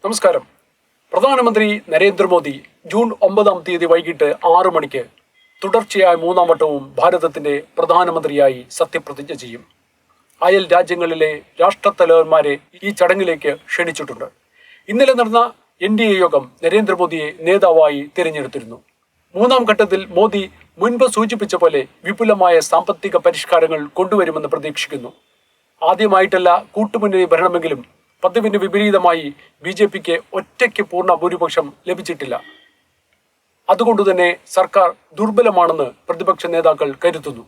നമസ്കാരം. പ്രധാനമന്ത്രി നരേന്ദ്രമോദി ജൂൺ 9 വൈകിട്ട് 6 മണിക്ക് തുടർച്ചയായ 3-ാം വട്ടവും ഭാരതത്തിന്റെ പ്രധാനമന്ത്രിയായി സത്യപ്രതിജ്ഞ ചെയ്യും. അയൽ രാജ്യങ്ങളിലെ രാഷ്ട്രത്തലവന്മാരെ ഈ ചടങ്ങിലേക്ക് ക്ഷണിച്ചിട്ടുണ്ട്. ഇന്നലെ നടന്ന NDA യോഗം നരേന്ദ്രമോദിയെ നേതാവായി തിരഞ്ഞെടുത്തിരുന്നു. 3-ാം ഘട്ടത്തിൽ മോദി മുൻപ് സൂചിപ്പിച്ച പോലെ വിപുലമായ സാമ്പത്തിക പരിഷ്കാരങ്ങൾ കൊണ്ടുവരുമെന്ന് പ്രതീക്ഷിക്കുന്നു. ആദ്യമായിട്ടല്ല കൂട്ടുമുന്നണി ഭരണമെങ്കിലും പതിവിന് വിപരീതമായി BJPക്ക് ഒറ്റയ്ക്ക് പൂർണ്ണ ഭൂരിപക്ഷം ലഭിച്ചിട്ടില്ല. അതുകൊണ്ടുതന്നെ സർക്കാർ ദുർബലമാണെന്ന് പ്രതിപക്ഷ നേതാക്കൾ കരുതുന്നു.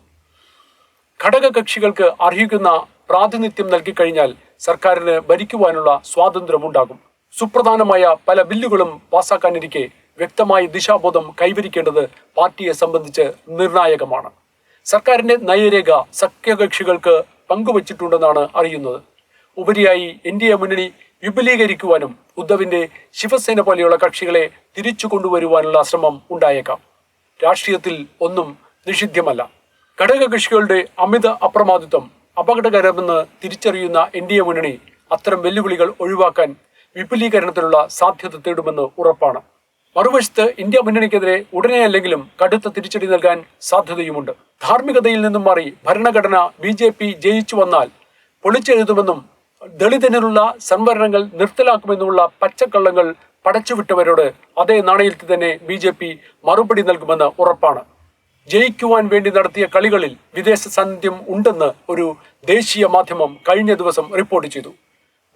ഘടകകക്ഷികൾക്ക് അർഹിക്കുന്ന പ്രാതിനിധ്യം നൽകിക്കഴിഞ്ഞാൽ സർക്കാരിന് ഭരിക്കുവാനുള്ള സ്വാതന്ത്ര്യമുണ്ടാകും. സുപ്രധാനമായ പല ബില്ലുകളും പാസാക്കാനിരിക്കെ വ്യക്തമായ ദിശാബോധം കൈവരിക്കേണ്ടത് പാർട്ടിയെ സംബന്ധിച്ച് നിർണായകമാണ്. സർക്കാരിന്റെ നയരേഖ സഖ്യകക്ഷികൾക്ക് പങ്കുവച്ചിട്ടുണ്ടെന്നാണ് അറിയുന്നത്. ഉപരിയായി NDA മുന്നണി വിപുലീകരിക്കുവാനും ഉദ്ധവിന്റെ ശിവസേന പോലെയുള്ള കക്ഷികളെ തിരിച്ചു കൊണ്ടുവരുവാനുള്ള ശ്രമം ഉണ്ടായേക്കാം. രാഷ്ട്രീയത്തിൽ ഒന്നും നിഷിദ്ധമല്ല. ഘടകകക്ഷികളുടെ അമിത അപ്രമാദിത്വം അപകടകരമെന്ന് തിരിച്ചറിയുന്ന NDA മുന്നണി അത്തരം വെല്ലുവിളികൾ ഒഴിവാക്കാൻ വിപുലീകരണത്തിനുള്ള സാധ്യത തേടുമെന്ന് ഉറപ്പാണ്. മറുവശത്ത് ഇന്ത്യ മുന്നണിക്കെതിരെ ഉടനെ അല്ലെങ്കിലും കടുത്ത തിരിച്ചടി നൽകാൻ സാധ്യതയുമുണ്ട്. ധാർമ്മികതയിൽ നിന്നും മാറി ഭരണഘടന BJP ജയിച്ചു വന്നാൽ പൊളിച്ചെഴുതുമെന്നും ദളിതനുള്ള സംവരണങ്ങൾ നിർത്തലാക്കുമെന്നുള്ള പച്ചക്കള്ളങ്ങൾ പടച്ചുവിട്ടവരോട് അതേ നാണയത്തിൽ തന്നെ BJP മറുപടി നൽകുമെന്ന് ഉറപ്പാണ്. ജയിക്കുവാൻ വേണ്ടി നടത്തിയ കളികളിൽ വിദേശ സാന്നിധ്യം ഉണ്ടെന്ന് ഒരു ദേശീയ മാധ്യമം കഴിഞ്ഞ ദിവസം റിപ്പോർട്ട് ചെയ്തു.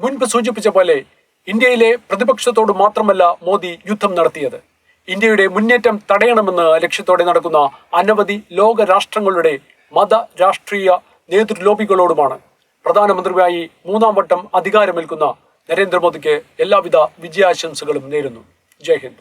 മുൻപ് സൂചിപ്പിച്ച പോലെ ഇന്ത്യയിലെ പ്രതിപക്ഷത്തോട് മാത്രമല്ല മോദി യുദ്ധം നടത്തിയത്. ഇന്ത്യയുടെ മുന്നേറ്റം തടയണമെന്ന് ലക്ഷ്യത്തോടെ നടക്കുന്ന അനവധി ലോക രാഷ്ട്രങ്ങളുടെ മത രാഷ്ട്രീയ നേതൃലോബികളോടുമാണ്. പ്രധാനമന്ത്രിയായി 3-ാം വട്ടം അധികാരമേൽക്കുന്ന നരേന്ദ്രമോദിക്ക് എല്ലാവിധ വിജയാശംസകളും നേരുന്നു. ജയ് ഹിന്ദ്.